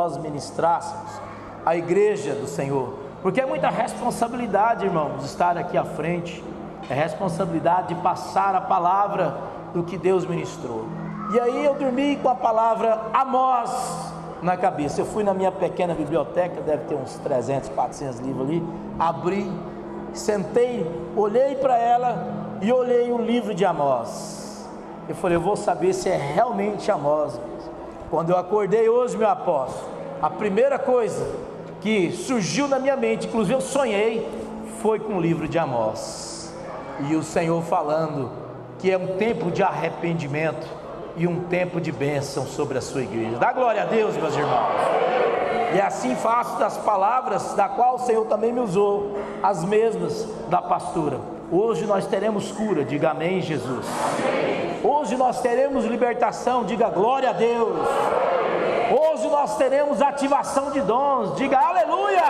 nós ministrássemos a igreja do Senhor, porque é muita responsabilidade, irmãos, estar aqui à frente, é responsabilidade de passar a palavra do que Deus ministrou. E aí eu dormi com a palavra Amós na cabeça. Eu fui na minha pequena biblioteca, deve ter uns 300, 400 livros ali, abri, sentei, olhei para ela e olhei o livro de Amós. Eu falei, eu vou saber se é realmente Amós. Quando eu acordei hoje, meu apóstolo, a primeira coisa que surgiu na minha mente, inclusive eu sonhei, foi com o livro de Amós, e o Senhor falando que é um tempo de arrependimento e um tempo de bênção sobre a sua igreja. Dá glória a Deus, meus irmãos. E assim faço das palavras da qual o Senhor também me usou, as mesmas da pastora. Hoje nós teremos cura, diga amém, Jesus. Hoje nós teremos libertação, diga glória a Deus. Hoje nós teremos ativação de dons, diga aleluia.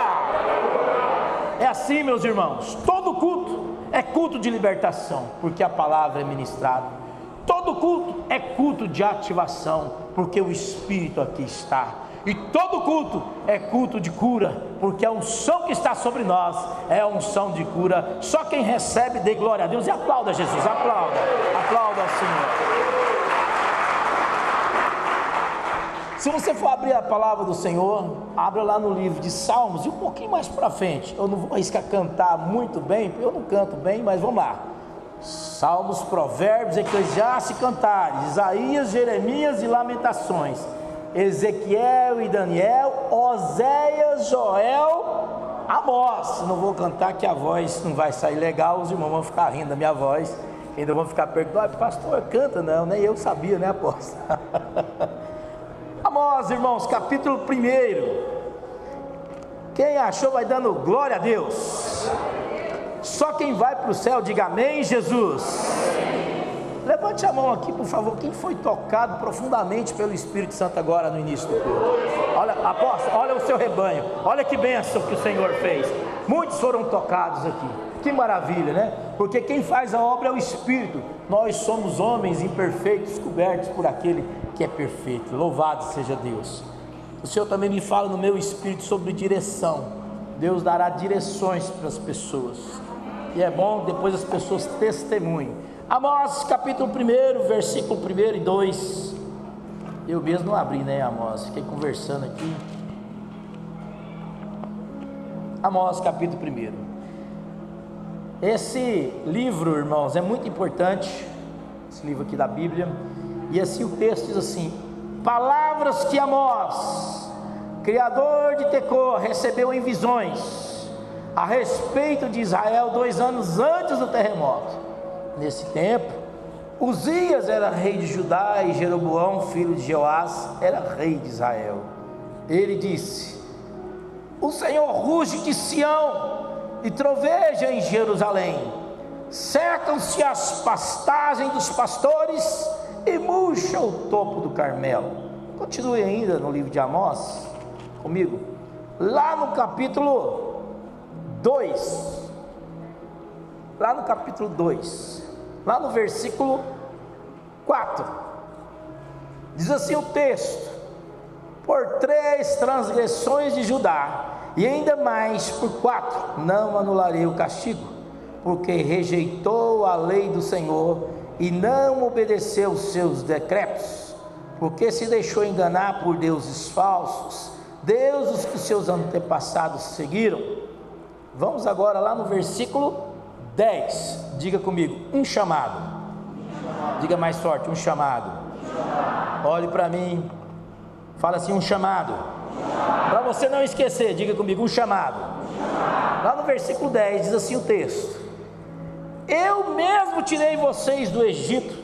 É assim, meus irmãos, todo culto é culto de libertação, porque a palavra é ministrada. Todo culto é culto de ativação, porque o Espírito aqui está. E todo culto é culto de cura, porque a unção que está sobre nós é a unção de cura. Só quem recebe, dê glória a Deus e aplauda Jesus, aplauda ao Senhor. Se você for abrir a palavra do Senhor, abra lá no livro de Salmos, e um pouquinho mais para frente. Eu não vou arriscar cantar muito bem, porque eu não canto bem, mas vamos lá. Salmos, Provérbios, Eclesiastes e Cantares, Isaías, Jeremias e Lamentações, Ezequiel e Daniel, Oséias, Joel, Amós. Não vou cantar que a voz não vai sair legal, os irmãos vão ficar rindo da minha voz, ainda vão ficar perguntando, pastor, canta? Não, nem eu sabia, né, apóstolo? Amós, irmãos, capítulo 1. Quem achou vai dando glória a Deus. Só quem vai para o céu, diga amém, Jesus. Levante a mão aqui, por favor. Quem foi tocado profundamente pelo Espírito Santo agora no início do culto? Olha, apóstolo, olha o seu rebanho. Olha que bênção que o Senhor fez. Muitos foram tocados aqui. Que maravilha, né? Porque quem faz a obra é o Espírito. Nós somos homens imperfeitos, cobertos por aquele que é perfeito. Louvado seja Deus. O Senhor também me fala no meu espírito sobre direção. Deus dará direções para as pessoas, e é bom depois as pessoas testemunhem. Amós capítulo 1, versículo 1 e 2. Eu mesmo não abri, né, Amós? Fiquei conversando aqui. Amós capítulo 1. Esse livro, irmãos, é muito importante, esse livro aqui da Bíblia. E assim o texto diz assim: palavras que Amós, criador de Tecoa, recebeu em visões a respeito de Israel 2 anos antes do terremoto. Nesse tempo, Uzias era rei de Judá e Jeroboão, filho de Joás, era rei de Israel. Ele disse: o Senhor ruge de Sião e troveja em Jerusalém, cercam-se as pastagens dos pastores e murcha o topo do Carmelo. Continue ainda no livro de Amós comigo, lá no capítulo 2, lá no versículo 4, diz assim o texto: por 3 transgressões de Judá, e ainda mais por 4, não anularei o castigo, porque rejeitou a lei do Senhor e não obedeceu os seus decretos, porque se deixou enganar por deuses falsos, deuses que seus antepassados seguiram. Vamos agora lá no versículo 10, diga comigo, um chamado. Diga mais forte, um chamado. Olhe para mim, fala assim, um chamado. Para você não esquecer, diga comigo, um chamado. Lá no versículo 10 diz assim o texto: eu mesmo tirei vocês do Egito,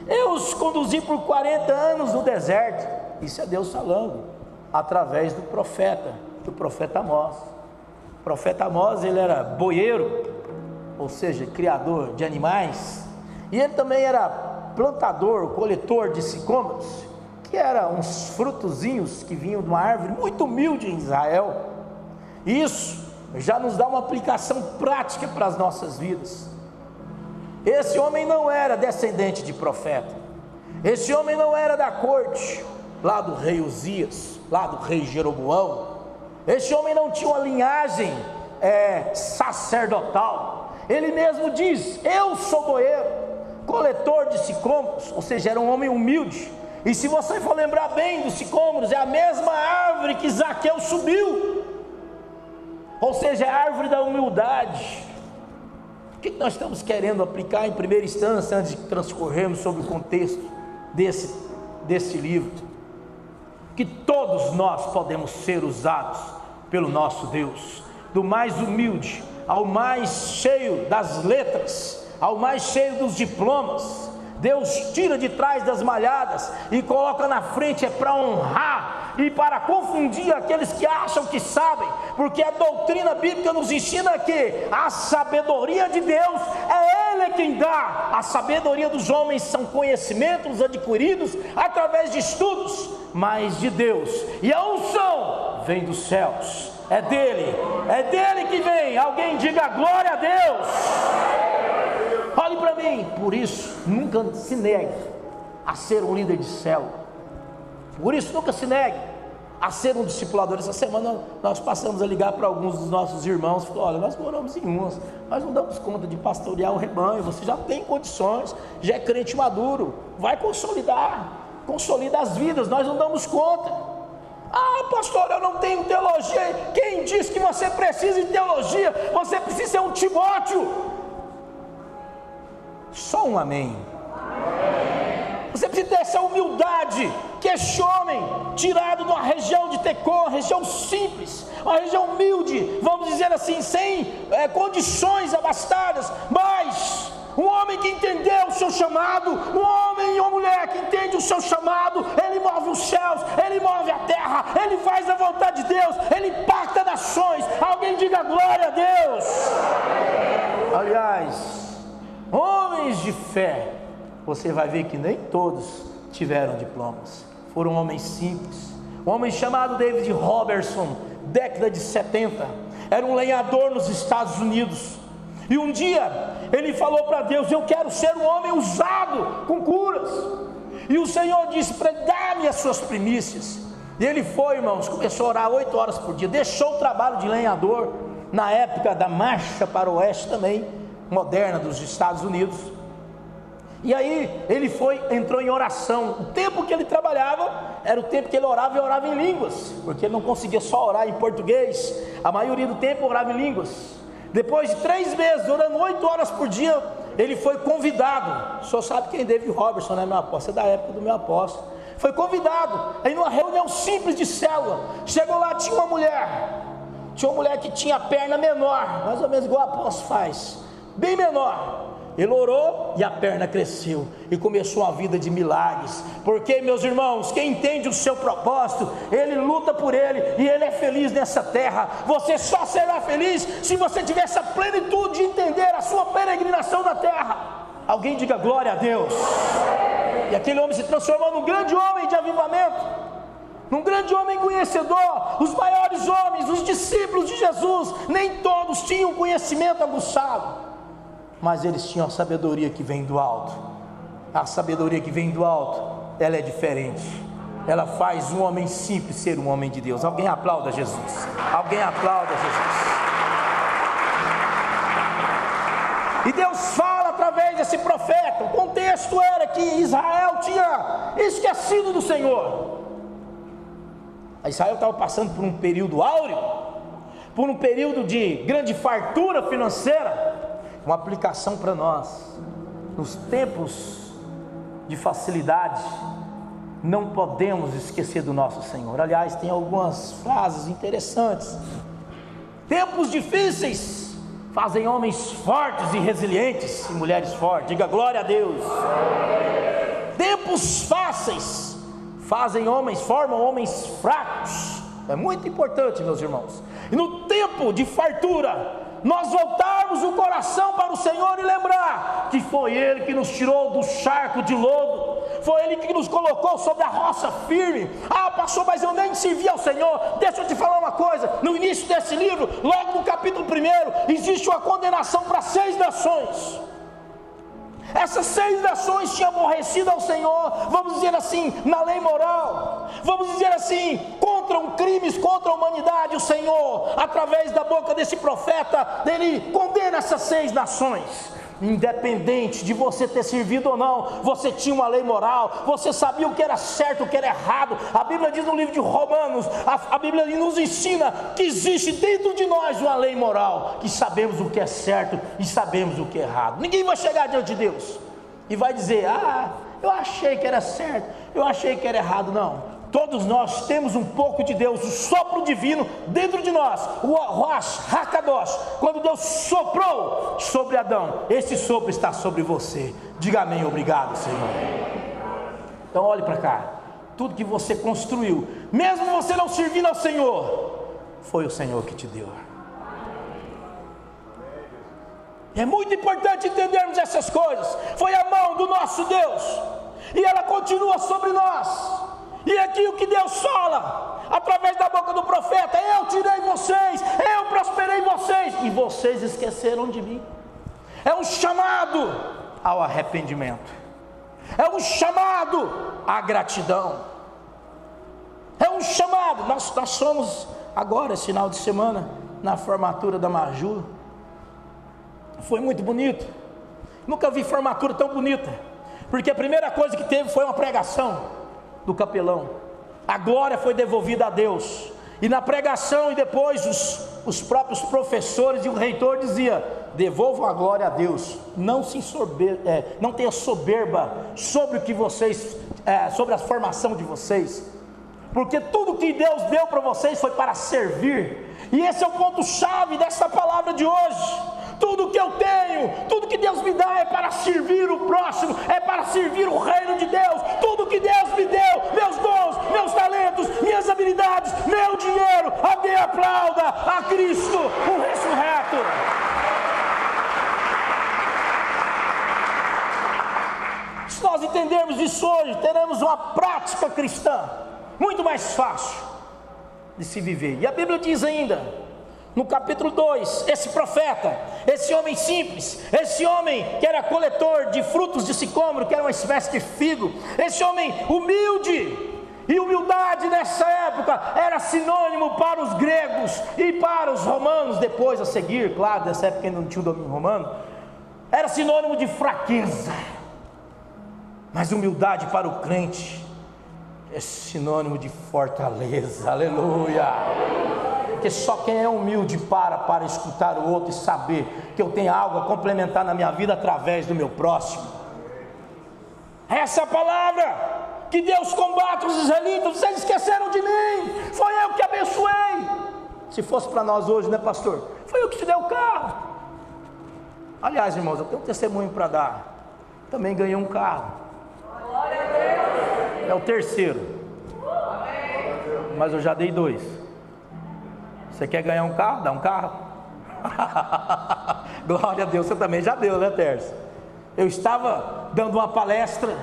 eu os conduzi por 40 anos no deserto. Isso é Deus falando através do profeta Amós. O profeta Amós, ele era boieiro, ou seja, criador de animais, e ele também era plantador, coletor de sicômoros, que eram uns frutozinhos que vinham de uma árvore muito humilde em Israel. Isso já nos dá uma aplicação prática para as nossas vidas. Esse homem não era descendente de profeta, esse homem não era da corte lá do rei Uzias, lá do rei Jeroboão. Esse homem não tinha uma linhagem sacerdotal. Ele mesmo diz: eu sou boeiro, coletor de sicômoros. Ou seja, era um homem humilde. E se você for lembrar bem dos sicômoros, é a mesma árvore que Zaqueu subiu. Ou seja, é a árvore da humildade. O que nós estamos querendo aplicar em primeira instância, antes de transcorrermos sobre o contexto desse livro? Que todos nós podemos ser usados pelo nosso Deus, do mais humilde ao mais cheio das letras, ao mais cheio dos diplomas. Deus tira de trás das malhadas e coloca na frente, para honrar e para confundir aqueles que acham que sabem, porque a doutrina bíblica nos ensina que a sabedoria de Deus é Ele quem dá. A sabedoria dos homens são conhecimentos adquiridos através de estudos, mas de Deus, e a unção vem dos céus, é dele que vem. Alguém diga glória a Deus. Olhe para mim. Por isso, nunca se negue a ser um líder de célula. Por isso, nunca se negue a ser um discipulador. Essa semana nós passamos a ligar para alguns dos nossos irmãos. Falou: olha, nós moramos em umas, nós não damos conta de pastorear o rebanho. Você já tem condições, já é crente maduro, vai consolida as vidas, nós não damos conta. Ah, pastor, eu não tenho teologia. Quem diz que você precisa de teologia? Você precisa ser um Timóteo. Só um amém. Você precisa ter essa humildade, que este homem, tirado de uma região de Tecoa, uma região simples, uma região humilde, vamos dizer assim, sem condições abastadas, mas um homem que entendeu o seu chamado, um homem e uma mulher que entende o seu chamado, ele move os céus, ele move a terra, ele faz a vontade de Deus, ele impacta nações. Alguém diga glória a Deus. Aliás, homens de fé, você vai ver que nem todos tiveram diplomas, foram homens simples. Um homem chamado David Robertson, década de 70, era um lenhador nos Estados Unidos, e um dia ele falou para Deus: eu quero ser um homem usado com curas. E o Senhor disse para ele: dá-me as suas primícias. E ele foi, irmãos, começou a orar 8 horas por dia, deixou o trabalho de lenhador, na época da marcha para o oeste também, moderna dos Estados Unidos. E aí ele entrou em oração. O tempo que ele trabalhava era o tempo que ele orava, e orava em línguas, porque ele não conseguia só orar em português, a maioria do tempo orava em línguas. Depois de 3 meses, orando 8 horas por dia, ele foi convidado. O senhor sabe quem é David Robertson, né, meu apóstolo? É da época do meu apóstolo. Foi convidado, aí numa reunião simples de célula. Chegou lá, tinha uma mulher que tinha a perna menor, mais ou menos igual o apóstolo faz, bem menor. Ele orou e a perna cresceu, e começou uma vida de milagres. Porque, meus irmãos, quem entende o seu propósito, ele luta por ele, e ele é feliz nessa terra. Você só será feliz se você tiver essa plenitude de entender a sua peregrinação na terra. Alguém diga glória a Deus. E aquele homem se transformou num grande homem de avivamento, num grande homem conhecedor. Os maiores homens, os discípulos de Jesus, nem todos tinham conhecimento aguçado, mas eles tinham a sabedoria que vem do alto. A sabedoria que vem do alto, ela é diferente. Ela faz um homem simples ser um homem de Deus. Alguém aplauda Jesus. Alguém aplauda Jesus. E Deus fala através desse profeta. O contexto era que Israel tinha esquecido do Senhor. Israel estava passando por um período áureo, por um período de grande fartura financeira. Uma aplicação para nós: nos tempos de facilidade, não podemos esquecer do nosso Senhor. Aliás, tem algumas frases interessantes. Tempos difíceis fazem homens fortes e resilientes, e mulheres fortes. Diga glória a Deus. Tempos fáceis formam homens fracos. É muito importante, meus irmãos. E no tempo de fartura, nós voltarmos o coração para o Senhor e lembrar que foi Ele que nos tirou do charco de lodo, foi Ele que nos colocou sobre a rocha firme. Ah, pastor, mas eu nem servi ao Senhor. Deixa eu te falar uma coisa: no início desse livro, logo no capítulo 1, existe uma condenação para 6 nações. Essas 6 nações tinham aborrecido ao Senhor, vamos dizer assim, na lei moral, vamos dizer assim, contra perpetram crimes contra a humanidade, o Senhor, através da boca desse profeta, ele condena essas 6 nações. Independente de você ter servido ou não, você tinha uma lei moral, você sabia o que era certo, o que era errado. A Bíblia diz no livro de Romanos, a Bíblia nos ensina que existe dentro de nós uma lei moral, que sabemos o que é certo e sabemos o que é errado. Ninguém vai chegar diante de Deus e vai dizer: eu achei que era certo, eu achei que era errado. Não. Todos nós temos um pouco de Deus, o sopro divino dentro de nós, o Rosh Hakadosh. Quando Deus soprou sobre Adão, esse sopro está sobre você. Diga amém, obrigado, Senhor. Então olhe para cá, tudo que você construiu, mesmo você não servindo ao Senhor, foi o Senhor que te deu. É muito importante entendermos essas coisas. Foi a mão do nosso Deus, e ela continua sobre nós. E aqui o que Deus fala, através da boca do profeta: eu tirei vocês, eu prosperei vocês, e vocês esqueceram de mim. É um chamado ao arrependimento, é um chamado à gratidão, é um chamado. Nós somos agora, esse final de semana, na formatura da Maju. Foi muito bonito, nunca vi formatura tão bonita, porque a primeira coisa que teve foi uma pregação do capelão. A glória foi devolvida a Deus, e na pregação e depois os próprios professores e o reitor dizia: devolvam a glória a Deus, não tenha soberba sobre o que vocês, sobre a formação de vocês, porque tudo que Deus deu para vocês foi para servir. E esse é o ponto chave dessa palavra de hoje. Tudo que eu tenho, tudo que Deus me dá é para servir o próximo, é para servir o reino de Deus. Tudo que Deus me deu, meus dons, meus talentos, minhas habilidades, meu dinheiro, alguém aplauda a Cristo, o ressurreto. Se nós entendermos isso hoje, teremos uma prática cristã muito mais fácil de se viver. E a Bíblia diz ainda, no capítulo 2, esse profeta, esse homem simples, esse homem que era coletor de frutos de sicômoro, que era uma espécie de figo, esse homem humilde, e humildade nessa época era sinônimo para os gregos e para os romanos, depois a seguir, claro, nessa época ainda não tinha o domínio romano, era sinônimo de fraqueza. Mas humildade para o crente é sinônimo de fortaleza. Aleluia. Porque só quem é humilde para escutar o outro e saber que eu tenho algo a complementar na minha vida através do meu próximo. Essa é a palavra que Deus combate os israelitas. Vocês esqueceram de mim, foi eu que abençoei. Se fosse para nós hoje, né, pastor? Foi eu que te dei o carro. Aliás, irmãos, eu tenho um testemunho para dar. Também ganhei um carro. Glória a Deus. É o terceiro. Mas eu já dei 2. Você quer ganhar um carro? Dá um carro. Glória a Deus, você também já deu, né, Tércio? Eu estava dando uma palestra,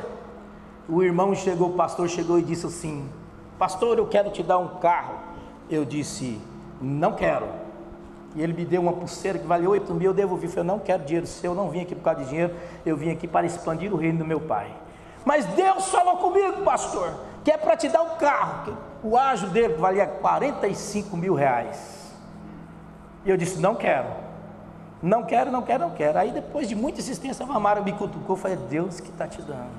o irmão chegou, o pastor chegou e disse assim: pastor, eu quero te dar um carro. Eu disse: não quero. E ele me deu uma pulseira que valeu 8 mil, eu devolvi. Eu falei: eu não quero dinheiro seu, eu não vim aqui por causa de dinheiro, eu vim aqui para expandir o reino do meu pai. Mas Deus falou comigo, pastor, que é para te dar um carro. O ágio dele valia 45 mil reais. E eu disse: não quero, não quero, não quero, não quero. Aí depois de muita insistência, a Mara me cutucou, falei: é Deus que está te dando.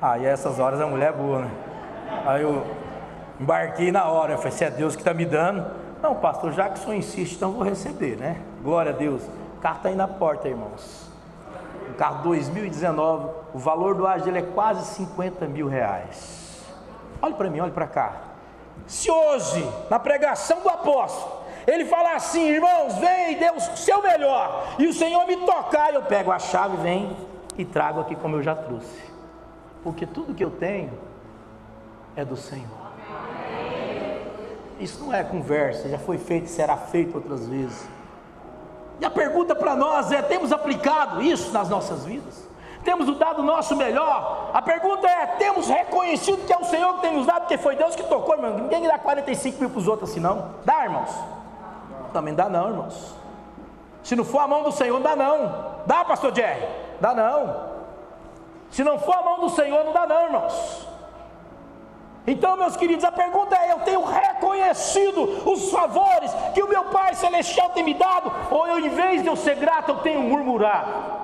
Aí essas horas a mulher é boa, né? Aí eu embarquei na hora, eu falei: se é Deus que está me dando, não, pastor, já que o senhor insiste, então vou receber, né? Glória a Deus. O carro está aí na porta, irmãos. Um carro 2019, o valor do ágio dele é quase 50 mil reais. Olhe para mim, olhe para cá. Se hoje, na pregação do apóstolo, ele falar assim: irmãos, vem, dê o seu melhor, e o Senhor me tocar, eu pego a chave, venho e trago aqui como eu já trouxe, porque tudo que eu tenho é do Senhor. Isso não é conversa, já foi feito e será feito outras vezes. E a pergunta para nós é: temos aplicado isso nas nossas vidas? Temos dado o nosso melhor? A pergunta é: temos reconhecido que é o Senhor que tem nos dado, porque foi Deus que tocou, irmão? Ninguém dá 45 mil para os outros assim, não. Dá, irmãos? Também dá não, irmãos. Se não for a mão do Senhor, não dá não. Dá, pastor Jerry? Dá não. Se não for a mão do Senhor, não dá não, irmãos. Então, meus queridos, a pergunta é: eu tenho reconhecido os favores que o meu Pai Celestial tem me dado? Ou eu, em vez de eu ser grato, eu tenho murmurado?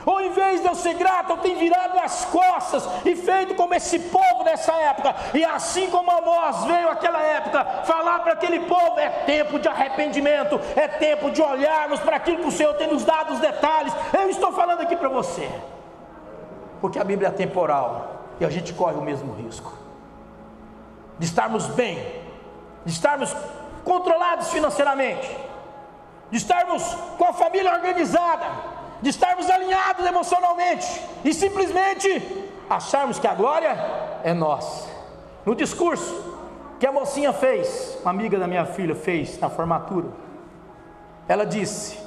Ou em vez de eu ser grato, eu tenho virado as costas e feito como esse povo nessa época? E assim como Amós veio naquela época falar para aquele povo: é tempo de arrependimento, é tempo de olharmos para aquilo que o Senhor tem nos dado os detalhes. Eu estou falando aqui para você, porque a Bíblia é temporal e a gente corre o mesmo risco de estarmos bem, de estarmos controlados financeiramente, de estarmos com a família organizada, de estarmos alinhados emocionalmente e simplesmente acharmos que a glória é nossa. No discurso que a mocinha fez, uma amiga da minha filha fez na formatura, ela disse,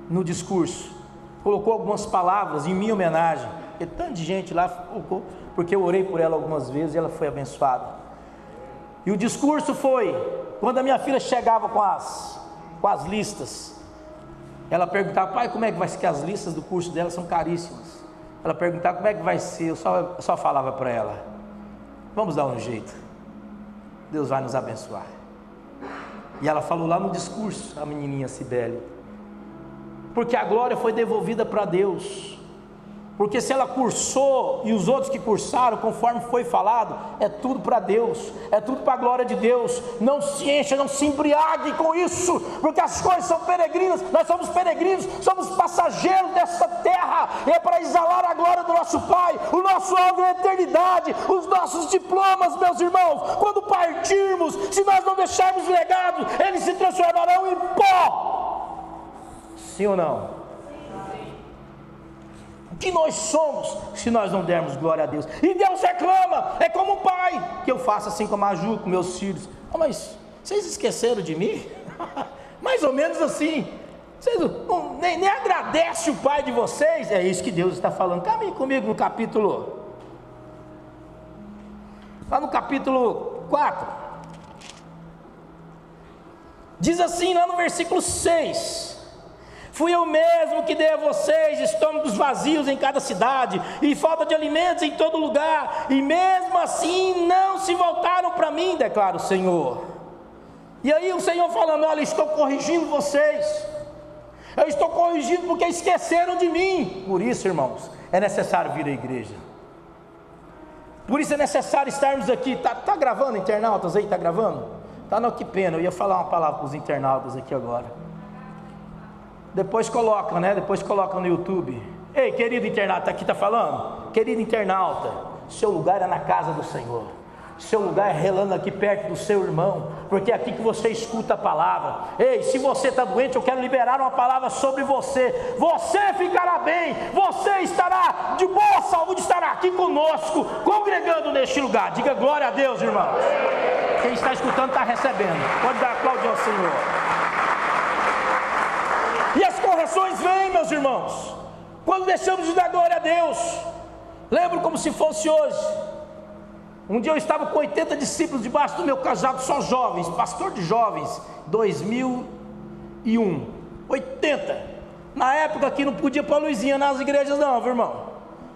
no discurso, colocou algumas palavras em minha homenagem, e tanta gente lá colocou, porque eu orei por ela algumas vezes e ela foi abençoada. E o discurso foi, quando a minha filha chegava com as listas, ela perguntava: pai, como é que vai ser? Que as listas do curso dela são caríssimas. Ela perguntava como é que vai ser, eu só falava para ela: vamos dar um jeito, Deus vai nos abençoar. E ela falou lá no discurso, a menininha Cibele, porque a glória foi devolvida para Deus. Porque se ela cursou e os outros que cursaram, conforme foi falado, é tudo para Deus, é tudo para a glória de Deus. Não se encha, não se embriague com isso, porque as coisas são peregrinas, nós somos peregrinos, somos passageiros dessa terra, e é para exalar a glória do nosso Pai. O nosso alvo é a eternidade, os nossos diplomas, meus irmãos, quando partirmos, se nós não deixarmos legado, eles se transformarão em pó. Sim ou não? Que nós somos se nós não dermos glória a Deus? E Deus reclama, é como o pai, que eu faço assim com a Maju, com meus filhos: mas vocês esqueceram de mim? Mais ou menos assim, vocês nem agradecem o pai de vocês. É isso que Deus está falando. Caminhe comigo no capítulo, lá no capítulo 4, diz assim lá no versículo 6: fui eu mesmo que dei a vocês estômagos vazios em cada cidade, e falta de alimentos em todo lugar, e mesmo assim não se voltaram para mim, declara o Senhor. E aí o Senhor falando: olha, estou corrigindo vocês, eu estou corrigindo porque esqueceram de mim. Por isso, irmãos, é necessário vir à igreja, por isso é necessário estarmos aqui. Está gravando, internautas aí? Está gravando? Tá, não, que pena, eu ia falar uma palavra para os internautas aqui agora. Depois coloca, né? Depois coloca no YouTube. Ei, querido internauta, aqui está falando? Querido internauta, seu lugar é na casa do Senhor, seu lugar é relando aqui perto do seu irmão, porque é aqui que você escuta a palavra. Ei, se você está doente, eu quero liberar uma palavra sobre você. Você ficará bem, você estará de boa saúde, estará aqui conosco, congregando neste lugar. Diga glória a Deus, irmãos. Quem está escutando está recebendo. Pode dar aplauso ao Senhor. E as correções vêm, meus irmãos, quando deixamos de dar glória a Deus. Lembro como se fosse hoje. Um dia eu estava com 80 discípulos debaixo do meu cajado, só jovens, pastor de jovens, 2001, 80. Na época que não podia pôr luzinha nas igrejas não, viu, irmão?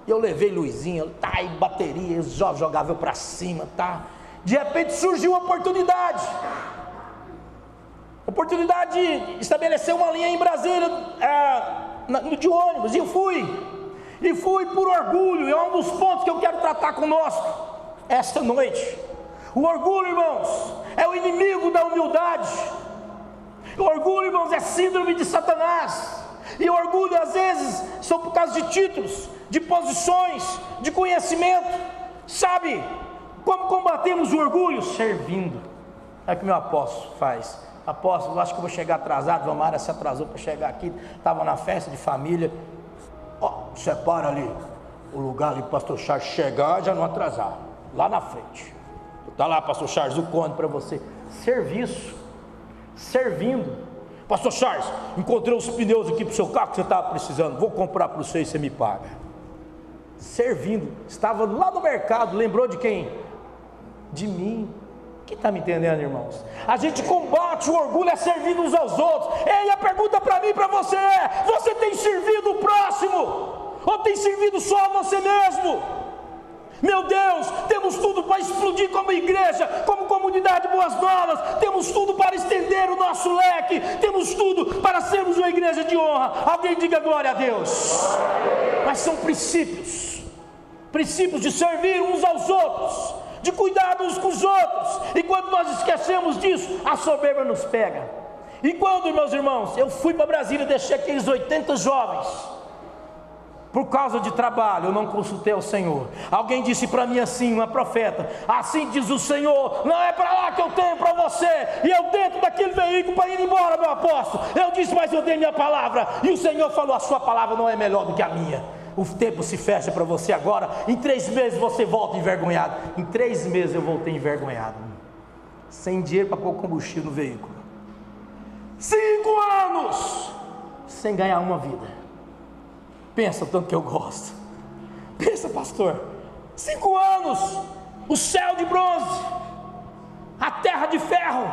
E eu levei luzinha, tá, e bateria, os jovens jogavam eu para cima, tá? De repente surgiu uma oportunidade de estabelecer uma linha em Brasília, de ônibus, e eu fui por orgulho. E é um dos pontos que eu quero tratar conosco esta noite. O orgulho, irmãos, é o inimigo da humildade. O orgulho, irmãos, é síndrome de Satanás. E o orgulho às vezes são por causa de títulos, de posições, de conhecimento. Sabe como combatemos o orgulho? Servindo. É o que meu apóstolo faz. Apóstolo, acho que eu vou chegar atrasado. Vamara se atrasou para chegar aqui, estava na festa de família. Separa ali o lugar ali para o pastor Charles chegar, já não atrasar, lá na frente. Está lá, pastor Charles, o conde para você. Serviço, servindo. Pastor Charles, encontrei os pneus aqui para o seu carro que você estava precisando, vou comprar para você e você me paga. Servindo, estava lá no mercado, lembrou de quem? De mim. Quem está me entendendo, irmãos? A gente combate o orgulho é servindo uns aos outros. Ei, a pergunta para mim e para você é: você tem servido o próximo? Ou tem servido só a você mesmo? Meu Deus, temos tudo para explodir como igreja, como comunidade Boas Novas, temos tudo para estender o nosso leque, temos tudo para sermos uma igreja de honra. Alguém diga glória a Deus. Mas são princípios de servir uns aos outros, de cuidar uns com os outros, e quando nós esquecemos disso, a soberba nos pega. E quando, meus irmãos, eu fui para Brasília e deixei aqueles 80 jovens, por causa de trabalho, eu não consultei ao Senhor. Alguém disse para mim assim, uma profeta: assim diz o Senhor, não é para lá que eu tenho para você. E eu dentro daquele veículo para ir embora, meu apóstolo, eu disse, mas eu dei minha palavra. E o Senhor falou, a sua palavra não é melhor do que a minha. O tempo se fecha para você agora. Em 3 meses você volta envergonhado. Em 3 meses eu voltei envergonhado, sem dinheiro para pôr combustível no veículo. 5 anos sem ganhar uma vida. Pensa o tanto que eu gosto. Pensa, pastor, 5 anos, o céu de bronze, a terra de ferro,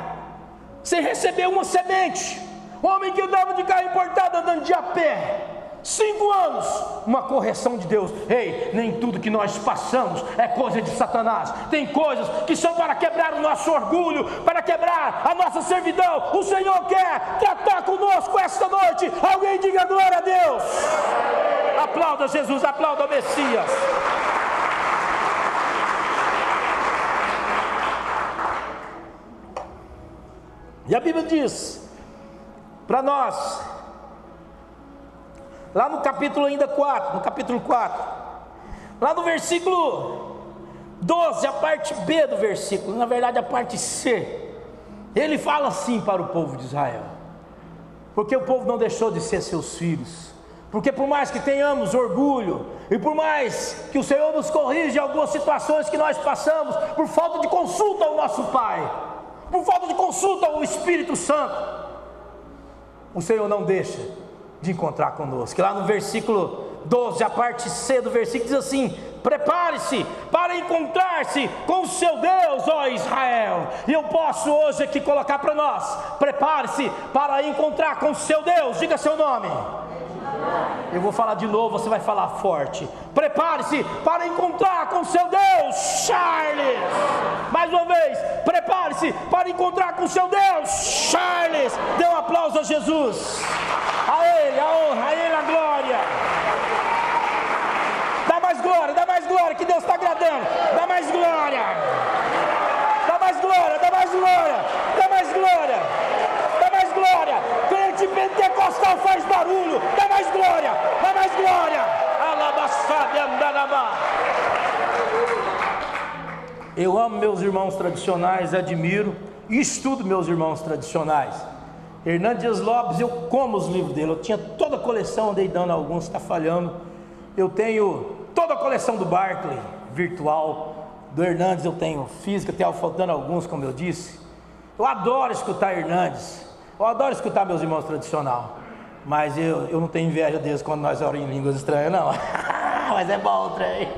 sem receber uma semente. Homem que andava de carro importado, andando de a pé. 5 anos, uma correção de Deus. Ei, nem tudo que nós passamos é coisa de Satanás. Tem coisas que são para quebrar o nosso orgulho, para quebrar a nossa servidão. O Senhor quer tratar conosco esta noite. Alguém diga glória a Deus. Aplauda Jesus, aplauda o Messias. E a Bíblia diz para nós, lá no capítulo ainda 4, no capítulo 4, lá no versículo 12, a parte B do versículo, na verdade a parte C, ele fala assim para o povo de Israel: porque o povo não deixou de ser seus filhos, porque por mais que tenhamos orgulho, e por mais que o Senhor nos corrija em algumas situações que nós passamos, por falta de consulta ao nosso Pai, por falta de consulta ao Espírito Santo, o Senhor não deixa de encontrar conosco. Lá no versículo 12, a parte C do versículo diz assim: prepare-se para encontrar-se com o seu Deus, ó Israel. E eu posso hoje aqui colocar para nós: prepare-se para encontrar com o seu Deus. Diga seu nome. Eu vou falar de novo, você vai falar forte. Prepare-se para encontrar com seu Deus, Charles. Mais uma vez, prepare-se para encontrar com seu Deus, Charles. Dê um aplauso a Jesus. A Ele a honra, a Ele a glória. Dá mais glória, que Deus está agradando. Dá mais glória. Dá mais glória, dá mais glória, dá mais glória, dá mais glória. Crente pentecostal faz barulho. Dá mais glória, dá mais glória. Alabaçabe andalabá. Eu amo meus irmãos tradicionais, admiro e estudo meus irmãos tradicionais. Hernandes Dias Lopes, eu como os livros dele. Eu tinha toda a coleção, andei dando alguns, está falhando. Eu tenho toda a coleção do Barclay, virtual. Do Hernandes eu tenho física, até faltando alguns, como eu disse. Eu adoro escutar Hernandes, eu adoro escutar meus irmãos tradicional. Mas eu não tenho inveja deles quando nós oramos em línguas estranhas, não. Mas é bom o trem.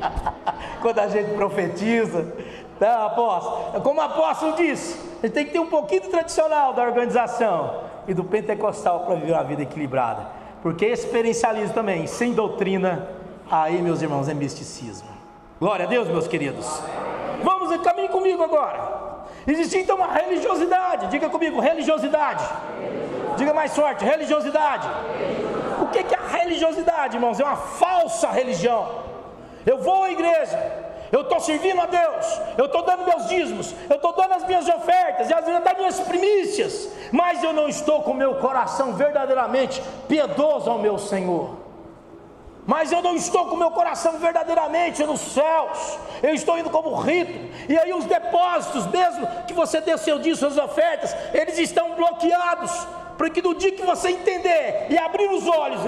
Quando a gente profetiza, tá, apóstolo? Como o apóstolo disse, a gente tem que ter um pouquinho do tradicional da organização e do pentecostal para viver uma vida equilibrada. Porque experiencialismo também, sem doutrina, aí, meus irmãos, é misticismo. Glória a Deus, meus queridos. Vamos, caminhe comigo agora. Existe então uma religiosidade. Diga comigo, religiosidade. Diga mais forte, religiosidade. O que é a religiosidade, irmãos? É uma falsa religião. Eu vou à igreja, eu estou servindo a Deus, eu estou dando meus dízimos, eu estou dando as minhas ofertas e as minhas primícias, mas eu não estou com o meu coração verdadeiramente piedoso ao meu Senhor. Mas eu não estou com o meu coração verdadeiramente nos céus. Eu estou indo como rito. E aí os depósitos, mesmo que você dê seu dízimo, suas ofertas, eles estão bloqueados, porque no dia que você entender e abrir os olhos,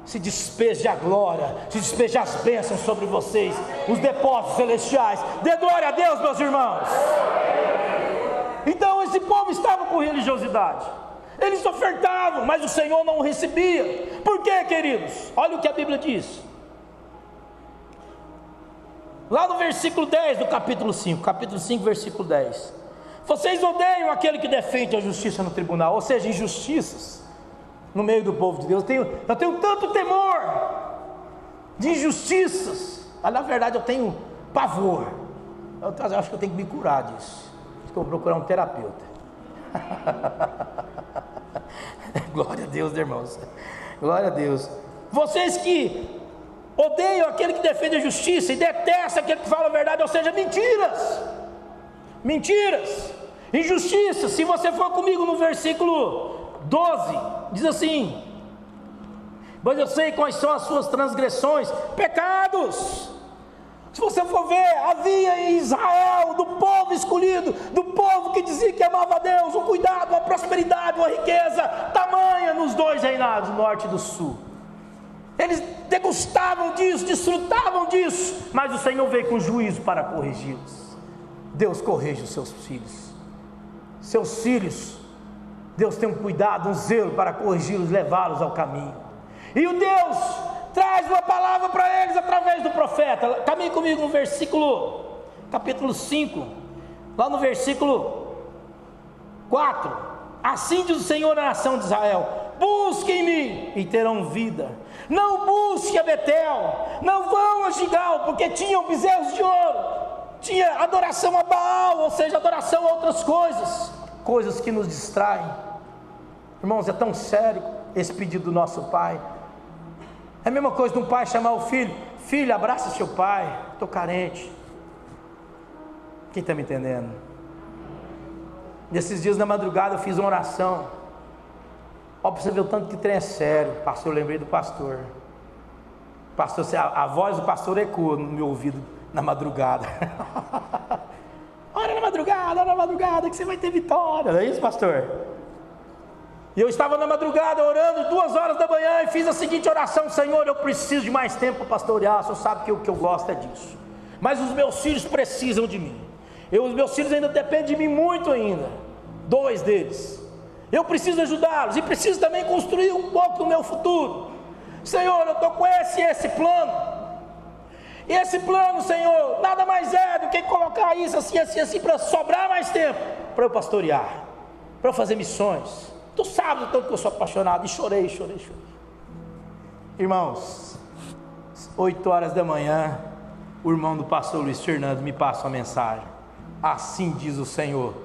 se despeje a glória, se despeje as bênçãos sobre vocês, os depósitos celestiais. Dê glória a Deus, meus irmãos. Então esse povo estava com religiosidade. Eles ofertavam, mas o Senhor não recebia. Por quê, queridos? Olha o que a Bíblia diz. Lá no versículo 10 do capítulo 5, versículo 10. Vocês odeiam aquele que defende a justiça no tribunal, ou seja, injustiças no meio do povo de Deus. Eu tenho tanto temor de injustiças, Na verdade, eu tenho pavor. Eu acho que eu tenho que me curar disso. Acho que eu vou procurar um terapeuta. Glória a Deus, irmãos. Glória a Deus. Vocês que odeiam aquele que defende a justiça e detestam aquele que fala a verdade, ou seja, mentiras, injustiça. Se você for comigo no versículo 12, diz assim: pois eu sei quais são as suas transgressões, pecados. Se você for ver, havia em Israel, do povo escolhido, do povo que dizia que amava a Deus, um cuidado, uma prosperidade, uma riqueza tamanha nos dois reinados, norte e do sul. Eles degustavam disso, desfrutavam disso, mas o Senhor veio com juízo para corrigi-los. Deus corrige os seus filhos. Seus filhos, Deus tem um cuidado, um zelo para corrigi-los, levá-los ao caminho. E o Deus traz uma palavra para eles através do profeta. Caminhe comigo no versículo, capítulo 5, lá no versículo 4. Assim diz o Senhor à nação de Israel: busquem-me e terão vida. Não busquem a Betel, não vão a Gigal, porque tinham bezerros de ouro, tinha adoração a Baal, ou seja, adoração a outras coisas que nos distraem. Irmãos, é tão sério esse pedido do nosso Pai. É a mesma coisa de um pai chamar o filho: filho, abraça seu pai, estou carente. Quem está me entendendo? Nesses dias na madrugada eu fiz uma oração. Ó, para você ver o tanto que trem é sério. Pastor, eu lembrei do pastor. Pastor, a voz do pastor ecoa no meu ouvido na madrugada. Ora na madrugada que você vai ter vitória. Não é isso, pastor? E eu estava na madrugada orando 2 horas da manhã e fiz a seguinte oração: Senhor, eu preciso de mais tempo para pastorear. O Senhor sabe que o que eu gosto é disso, mas os meus filhos precisam de mim. Os meus filhos ainda dependem de mim muito ainda. 2 deles. Eu preciso ajudá-los e preciso também construir um pouco do meu futuro. Senhor, eu estou com esse plano. E esse plano, Senhor, nada mais é do que colocar isso assim para sobrar mais tempo para eu pastorear, para eu fazer missões. Tu sabes o tanto que eu sou apaixonado. E chorei. Irmãos, 8 horas da manhã, o irmão do pastor Luiz Fernando me passa uma mensagem: assim diz o Senhor,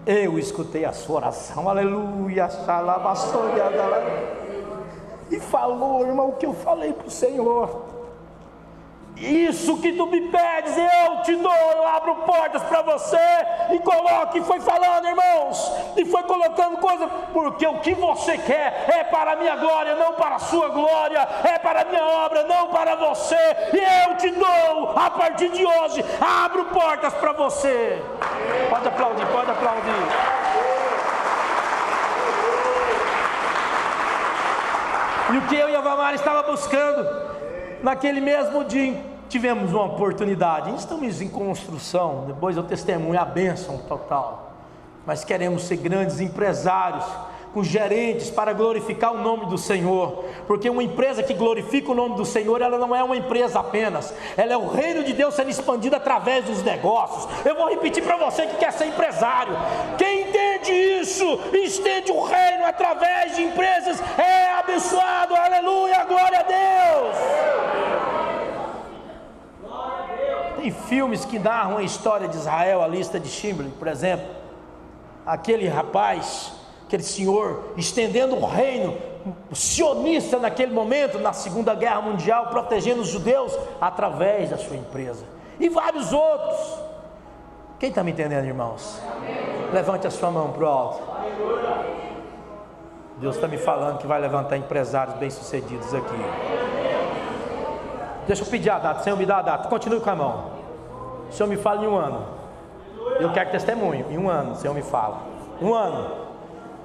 eu escutei a sua oração, aleluia, e falou, irmão, o que eu falei para o Senhor: isso que tu me pedes, eu te dou. Eu abro portas para você. E coloque, e foi falando, irmãos, e foi colocando coisa, porque o que você quer é para a minha glória, não para a sua glória, é para a minha obra, não para você. E eu te dou, a partir de hoje, abro portas para você. Pode aplaudir, pode aplaudir. E o que eu e a Vamara estava buscando naquele mesmo dia, tivemos uma oportunidade. Estamos em construção, depois eu testemunho a bênção total, mas queremos ser grandes empresários, com gerentes, para glorificar o nome do Senhor, porque uma empresa que glorifica o nome do Senhor, ela não é uma empresa apenas, ela é o reino de Deus sendo expandido através dos negócios. Eu vou repetir para você que quer ser empresário: quem entende isso, estende o reino através de empresas, é abençoado, aleluia, glória a Deus. Tem filmes que narram a história de Israel, a lista de Schindler, por exemplo, aquele rapaz, aquele senhor, estendendo o reino sionista naquele momento, na Segunda Guerra Mundial, protegendo os judeus através da sua empresa, e vários outros. Quem está me entendendo, irmãos? Levante a sua mão para o alto. Deus está me falando que vai levantar empresários bem-sucedidos aqui. Deixa eu pedir a data. Senhor, me dá a data. Continue com a mão. O Senhor me fala em 1 ano. Eu quero testemunho. Em 1 ano, o Senhor me fala. 1 ano.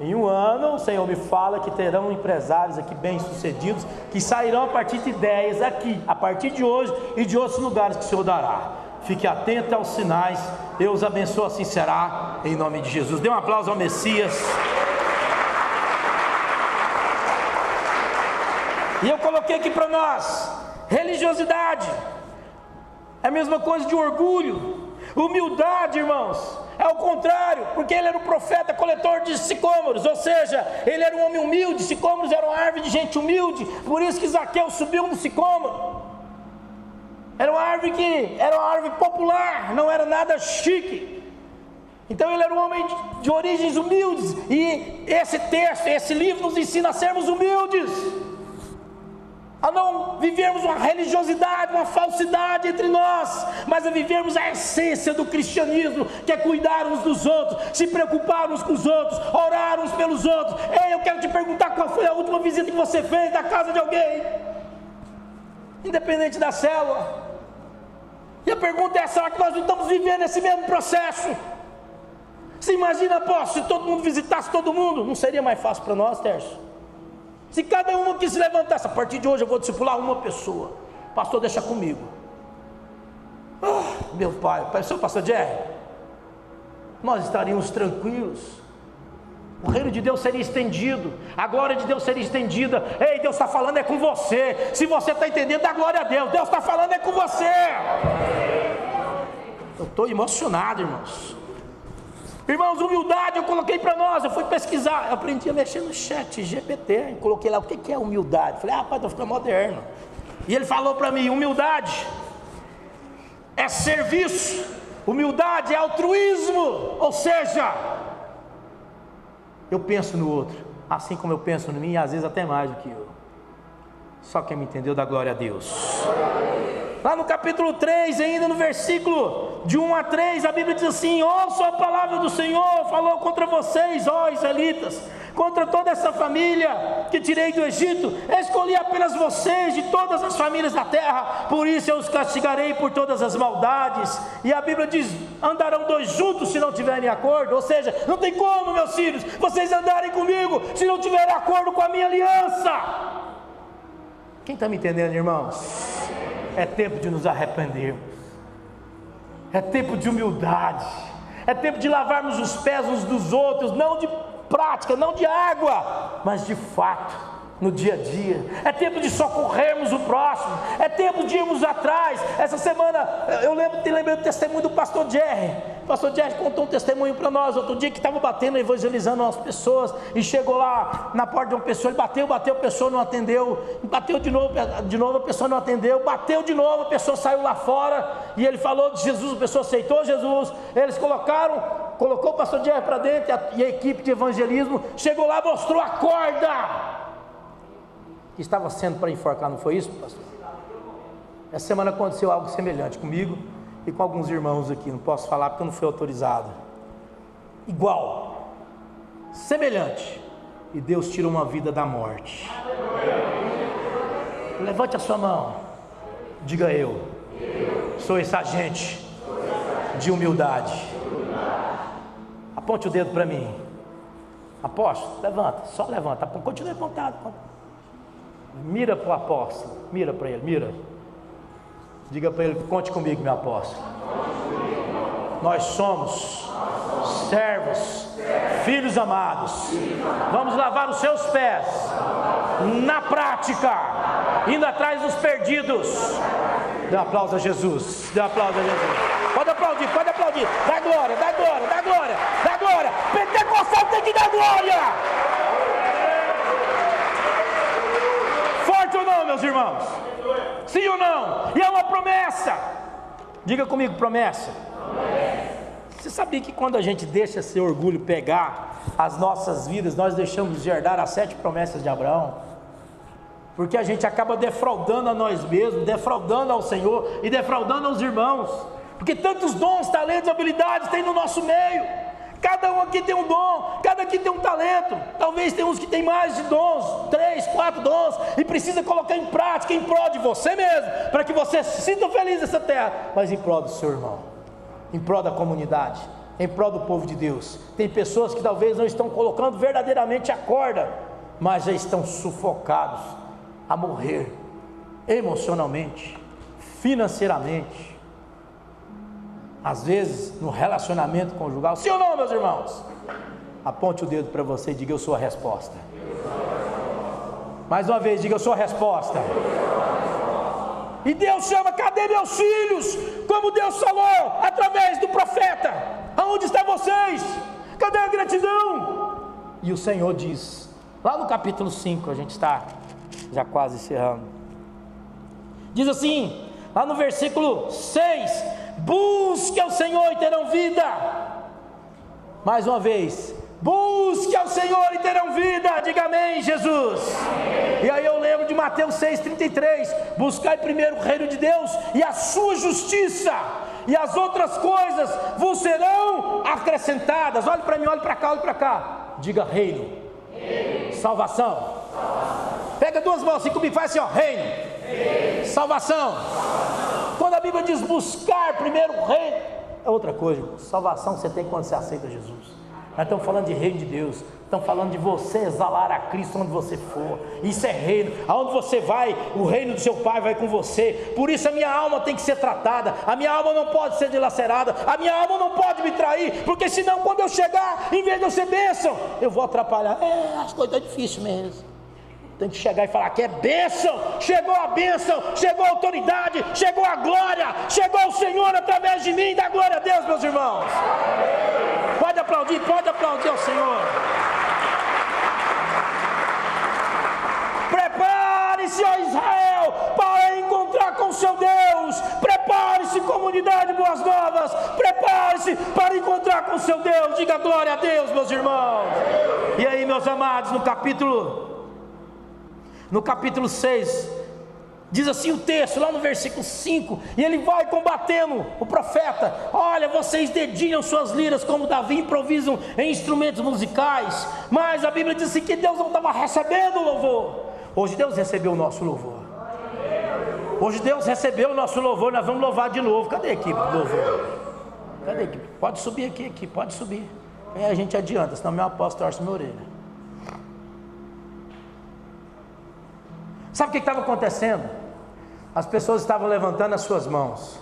Em 1 ano, o Senhor me fala que terão empresários aqui bem-sucedidos, que sairão a partir de ideias aqui, a partir de hoje e de outros lugares que o Senhor dará. Fique atento aos sinais. Deus abençoe, assim será, em nome de Jesus. Dê um aplauso ao Messias. E eu coloquei aqui para nós: religiosidade é a mesma coisa de orgulho. Humildade, irmãos, é o contrário, porque ele era um profeta coletor de sicômoros, ou seja, ele era um homem humilde. Sicômoros era uma árvore de gente humilde, por isso que Zaqueu subiu no sicômoro. Era uma árvore popular, não era nada chique. Então ele era um homem de origens humildes, e esse texto, esse livro nos ensina a sermos humildes, a não vivermos uma religiosidade, uma falsidade entre nós, mas a vivermos a essência do cristianismo, que é cuidar uns dos outros, se preocupar uns com os outros, orar uns pelos outros. Ei, eu quero te perguntar, qual foi a última visita que você fez na casa de alguém, independente da célula? E a pergunta é: será que nós não estamos vivendo esse mesmo processo? Você imagina, apóstolo, se todo mundo visitasse todo mundo, não seria mais fácil para nós, Tércio? Se cada um aqui se levantasse: a partir de hoje eu vou discipular uma pessoa, pastor, deixa comigo. Meu pai, seu pastor Jerry, nós estaríamos tranquilos, o reino de Deus seria estendido, a glória de Deus seria estendida. Ei, Deus está falando é com você. Se você está entendendo, dá glória a Deus. Deus está falando é com você. Eu estou emocionado, irmãos. Irmãos, humildade eu coloquei para nós. Eu fui pesquisar, eu aprendi a mexer no chat GPT, coloquei lá o que é humildade. Falei: rapaz, estou ficando moderno. E ele falou para mim: humildade é serviço, humildade é altruísmo. Ou seja, eu penso no outro, assim como eu penso em mim, e às vezes até mais do que eu. Só quem me entendeu dá glória a Deus. Lá no capítulo 3, ainda no versículo de 1 a 3, a Bíblia diz assim: ouça a palavra do Senhor, falou contra vocês, ó israelitas, contra toda essa família que tirei do Egito, escolhi apenas vocês de todas as famílias da terra, por isso eu os castigarei por todas as maldades. E a Bíblia diz: andarão dois juntos se não tiverem acordo. Ou seja, não tem como, meus filhos, vocês andarem comigo se não tiverem acordo com a minha aliança. Quem está me entendendo, irmãos? É tempo de nos arrependermos, é tempo de humildade, é tempo de lavarmos os pés uns dos outros, não de prática, não de água, mas de fato, no dia a dia. É tempo de socorrermos o próximo, é tempo de irmos atrás. Essa semana eu lembrei do testemunho do pastor Jerry. O pastor Jerry contou um testemunho para nós outro dia, que estava batendo, evangelizando as pessoas, e chegou lá na porta de uma pessoa, ele bateu, a pessoa não atendeu, bateu de novo, a pessoa não atendeu, bateu de novo, a pessoa saiu lá fora, e ele falou de Jesus, a pessoa aceitou Jesus. Eles colocou o pastor Jerry para dentro, e a equipe de evangelismo chegou lá, mostrou a corda que estava sendo para enforcar. Não foi isso, pastor? Essa semana aconteceu algo semelhante comigo e com alguns irmãos aqui, não posso falar porque eu não fui autorizado. Igual, semelhante, e Deus tirou uma vida da morte. Levante a sua mão, diga: eu sou esse agente de humildade. Aponte o dedo para mim. Apóstolo, levanta, só levanta, continue apontado. Mira para o apóstolo, mira para ele, mira. Diga para ele: conte comigo, meu apóstolo. Nós somos servos, filhos amados. Vamos lavar os seus pés na prática, indo atrás dos perdidos. Dê um aplauso a Jesus. Dê um aplauso a Jesus. Pode aplaudir, pode aplaudir. Dá glória, dá glória, dá glória, dá glória. Pentecostal tem que dar glória. Ou não, meus irmãos? Sim ou não? E é uma promessa. Diga comigo: promessa. Você sabia que quando a gente deixa esse orgulho pegar as nossas vidas, nós deixamos de herdar as 7 promessas de Abraão? Porque a gente acaba defraudando a nós mesmos, defraudando ao Senhor e defraudando aos irmãos. Porque tantos dons, talentos, habilidades tem no nosso meio. Cada um aqui tem um dom, cada aqui tem um talento. Talvez tenha uns que tem mais de dons, 3, 4 dons, e precisa colocar em prática, em prol de você mesmo, para que você se sinta feliz nessa terra, mas em prol do seu irmão, em prol da comunidade, em prol do povo de Deus. Tem pessoas que talvez não estão colocando verdadeiramente a corda, mas já estão sufocados a morrer emocionalmente, financeiramente, às vezes no relacionamento conjugal. Sim ou não, meus irmãos? Aponte o dedo para você e diga: eu sou a resposta. Mais uma vez, diga: eu sou a resposta. E Deus chama: cadê meus filhos? Como Deus falou através do profeta: aonde estão vocês? Cadê a gratidão? E o Senhor diz, lá no capítulo 5, a gente está já quase encerrando, diz assim, lá no versículo 6, busque ao Senhor e terão vida. Mais uma vez, busque ao Senhor e terão vida. Diga amém, Jesus. Amém. E aí eu lembro de Mateus 6,33, buscai primeiro o reino de Deus e a sua justiça, e as outras coisas vos serão acrescentadas. Olhe para mim, olhe para cá, olhe para cá. Diga reino, salvação. Pega duas mãos assim comigo, faz assim, ó, reino, salvação. Quando a Bíblia diz buscar primeiro o reino, é outra coisa. Salvação você tem quando você aceita Jesus. Nós estamos falando de reino de Deus, estamos falando de você exalar a Cristo onde você for. Isso é reino, aonde você vai, o reino do seu Pai vai com você. Por isso a minha alma tem que ser tratada, a minha alma não pode ser dilacerada, a minha alma não pode me trair, porque senão quando eu chegar, em vez de eu ser bênção, eu vou atrapalhar. As coisas estão difíceis mesmo. Tem que chegar e falar que é bênção, chegou a bênção, chegou a autoridade, chegou a glória, chegou o Senhor através de mim. Dá glória a Deus, meus irmãos. Pode aplaudir ao Senhor. Prepare-se, ó Israel, para encontrar com seu Deus. Prepare-se, comunidade Boas Novas. Prepare-se para encontrar com seu Deus. Diga glória a Deus, meus irmãos. E aí, meus amados, no capítulo 6, diz assim o texto, lá no versículo 5, e ele vai combatendo o profeta. Olha, vocês dedilham suas liras como Davi, improvisam em instrumentos musicais, mas a Bíblia diz assim, que Deus não estava recebendo o louvor. Hoje Deus recebeu o nosso louvor. Hoje Deus recebeu o nosso louvor, nós vamos louvar de novo. Cadê a equipe do louvor? Cadê a equipe? Pode subir aqui, pode subir. Aí a gente adianta, senão meu apóstolo torce minha orelha. Sabe o que estava acontecendo? As pessoas estavam levantando as suas mãos,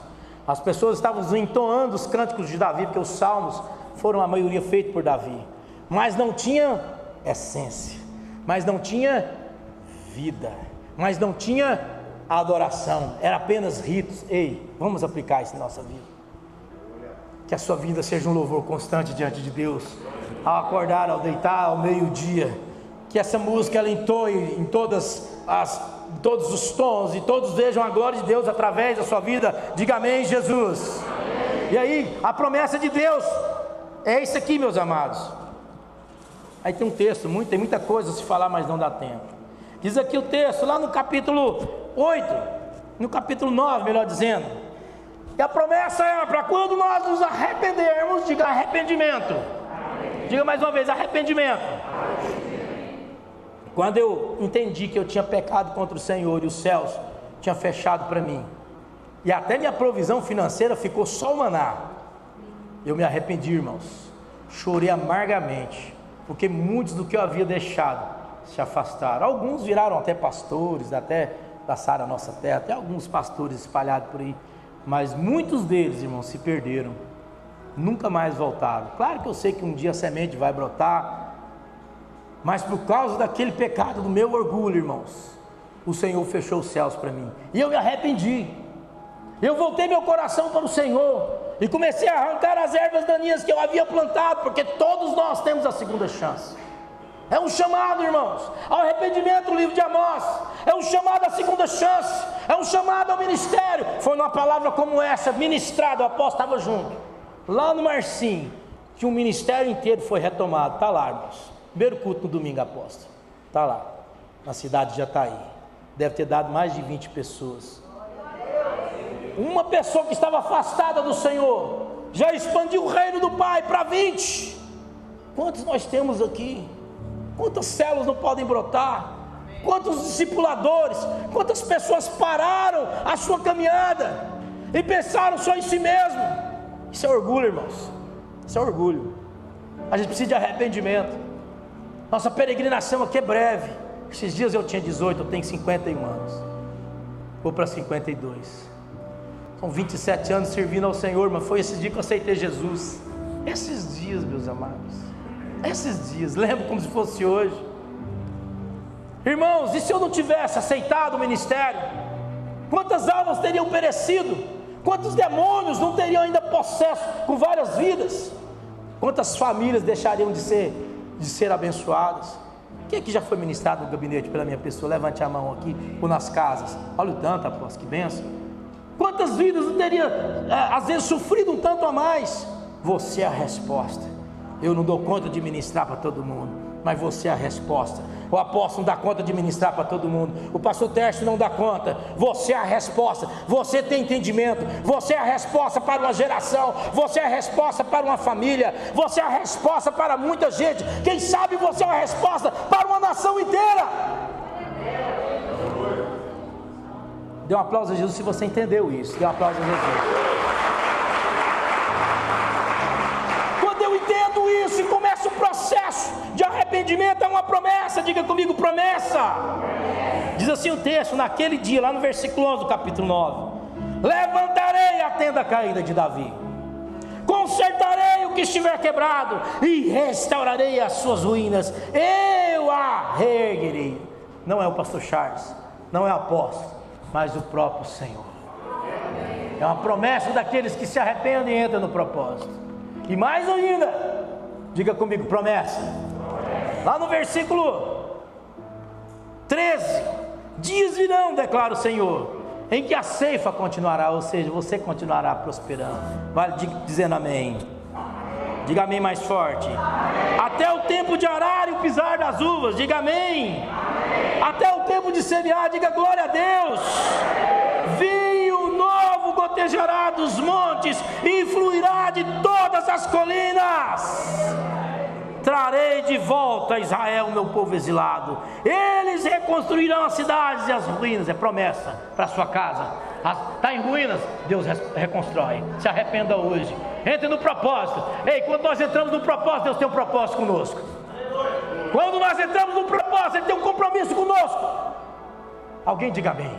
as pessoas estavam entoando os cânticos de Davi, porque os salmos foram a maioria feitos por Davi, mas não tinha essência, mas não tinha vida, mas não tinha adoração, era apenas ritos. Ei, vamos aplicar isso na nossa vida, que a sua vida seja um louvor constante diante de Deus, ao acordar, ao deitar, ao meio-dia, que essa música ela entoe em todos os tons, e todos vejam a glória de Deus através da sua vida. Diga amém, Jesus. Amém. E aí, a promessa de Deus é isso aqui, meus amados. Aí tem um texto, tem muita coisa a se falar, mas não dá tempo. Diz aqui o texto, lá no capítulo 8, no capítulo 9, melhor dizendo, e a promessa é para quando nós nos arrependermos. Diga arrependimento. Amém. Diga mais uma vez, arrependimento. Amém. Quando eu entendi que eu tinha pecado contra o Senhor e os céus tinham fechado para mim, e até minha provisão financeira ficou só o maná, eu me arrependi, irmãos, chorei amargamente, porque muitos do que eu havia deixado se afastaram. Alguns viraram até pastores, até passaram a nossa terra, até alguns pastores espalhados por aí, mas muitos deles, irmãos, se perderam, nunca mais voltaram. Claro que eu sei que um dia a semente vai brotar, mas por causa daquele pecado do meu orgulho, irmãos, o Senhor fechou os céus para mim, e eu me arrependi. Eu voltei meu coração para o Senhor, e comecei a arrancar as ervas daninhas que eu havia plantado, porque todos nós temos a segunda chance. É um chamado, irmãos, ao arrependimento. O livro de Amós é um chamado à segunda chance, é um chamado ao ministério. Foi numa palavra como essa, ministrada, o apóstolo estava junto, lá no Marcinho, que um ministério inteiro foi retomado. Está lá, irmãos. Primeiro culto no domingo, apóstolo, está lá, na cidade de Jataí, deve ter dado mais de 20 pessoas. Uma pessoa que estava afastada do Senhor, já expandiu o reino do Pai para 20. Quantos nós temos aqui? Quantas células não podem brotar? Quantos discipuladores? Quantas pessoas pararam a sua caminhada e pensaram só em si mesmo? Isso é orgulho, irmãos, isso é orgulho. A gente precisa de arrependimento. Nossa peregrinação aqui é breve. Esses dias eu tinha 18, eu tenho 51 anos. Vou para 52. São 27 anos servindo ao Senhor, mas foi esse dia que eu aceitei Jesus. Esses dias, meus amados, esses dias, lembro como se fosse hoje. Irmãos, e se eu não tivesse aceitado o ministério? Quantas almas teriam perecido? Quantos demônios não teriam ainda possesso com várias vidas? Quantas famílias deixariam de ser abençoadas? Quem aqui já foi ministrado no gabinete pela minha pessoa? Levante a mão aqui, ou nas casas. Olha o tanto, apóstolo, que bênção. Quantas vidas não teria, às vezes, sofrido um tanto a mais? Você é a resposta. Eu não dou conta de ministrar para todo mundo, mas você é a resposta. O apóstolo não dá conta de ministrar para todo mundo, o pastor Tércio não dá conta. Você é a resposta. Você tem entendimento. Você é a resposta para uma geração. Você é a resposta para uma família. Você é a resposta para muita gente. Quem sabe você é a resposta para uma nação inteira. Dê um aplauso a Jesus se você entendeu isso. Dê um aplauso a Jesus. Quando eu entendo isso e começa o processo de arrependimento, é uma promessa. Diga comigo, promessa. Diz assim o texto, naquele dia, lá no versículo 11 do capítulo 9: levantarei a tenda caída de Davi, consertarei o que estiver quebrado e restaurarei as suas ruínas. Eu a reerguerei. Não é o pastor Charles, não é o apóstolo, mas o próprio Senhor. É uma promessa daqueles que se arrependem e entram no propósito. E mais ainda, diga comigo, promessa. Lá no versículo 13: dias virão, declara o Senhor, em que a ceifa continuará, ou seja, você continuará prosperando. Vale dizendo amém. Diga amém mais forte. Até o tempo de arar e o pisar das uvas, diga amém. Até o tempo de semear, diga glória a Deus. Vinho novo gotejará dos montes e fluirá de todas as colinas. Trarei de volta a Israel, meu povo exilado. Eles reconstruirão as cidades e as ruínas. É promessa para a sua casa. Está em ruínas, Deus reconstrói. Se arrependa hoje. Entre no propósito. Ei, quando nós entramos no propósito, Deus tem um propósito conosco. Quando nós entramos no propósito, Ele tem um compromisso conosco. Alguém diga amém.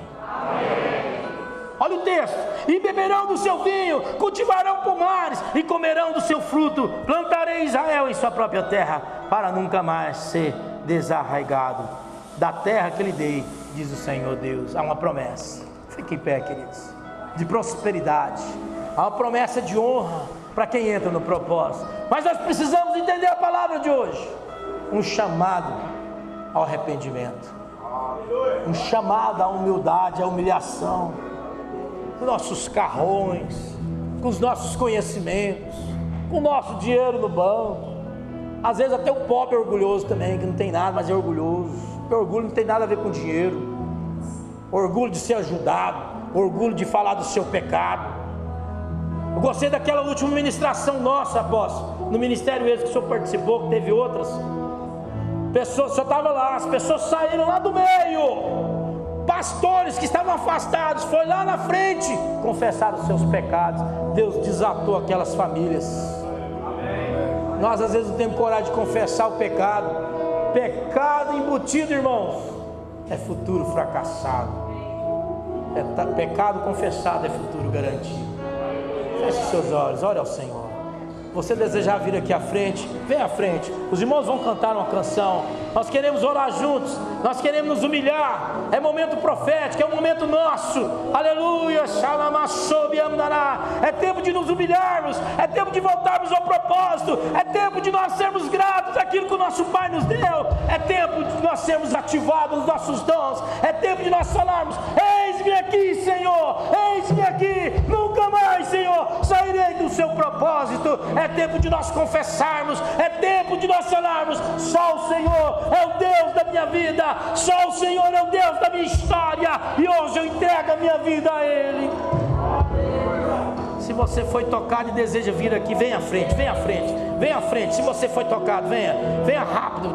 Olha o texto: e beberão do seu vinho, cultivarão pomares e comerão do seu fruto. Plantarei Israel em sua própria terra, para nunca mais ser desarraigado da terra que lhe dei, diz o Senhor Deus. Há uma promessa, fique em pé, queridos, de prosperidade. Há uma promessa de honra para quem entra no propósito. Mas nós precisamos entender a palavra de hoje. Um chamado ao arrependimento, um chamado à humildade, à humilhação, com nossos carrões, com os nossos conhecimentos, com o nosso dinheiro no banco. Às vezes até o pobre é orgulhoso também, que não tem nada, mas é orgulhoso. O orgulho não tem nada a ver com dinheiro. Orgulho de ser ajudado, orgulho de falar do seu pecado. Eu gostei daquela última ministração nossa, apóstolo, no ministério esse que o senhor participou, que teve outras. Pessoas, só estava lá, as pessoas saíram lá do meio. Pastores que estavam afastados, foi lá na frente, confessaram os seus pecados. Deus desatou aquelas famílias. Nós às vezes não temos coragem de confessar o pecado. Pecado embutido, irmãos, é futuro fracassado. Pecado confessado é futuro garantido. Feche seus olhos, ore ao Senhor. Você desejar vir aqui à frente, vem à frente. Os irmãos vão cantar uma canção. Nós queremos orar juntos, nós queremos nos humilhar. É momento profético, é um momento nosso. Aleluia, é tempo de nos humilharmos, é tempo de voltarmos ao propósito, é tempo de nós sermos gratos àquilo que o nosso Pai nos deu, é tempo de nós sermos ativados nos nossos dons, é tempo de nós falarmos: eis-me aqui, Senhor, eis-me aqui, nunca mais, Senhor, sairei do seu propósito. É tempo de nós confessarmos, é tempo de nós falarmos: só o Senhor é o Deus da minha vida, só o Senhor é o Deus da minha história, e hoje eu entrego a minha vida a Ele. Se você foi tocado e deseja vir aqui, venha à frente, venha à frente, venha à frente. Se você foi tocado, venha rápido.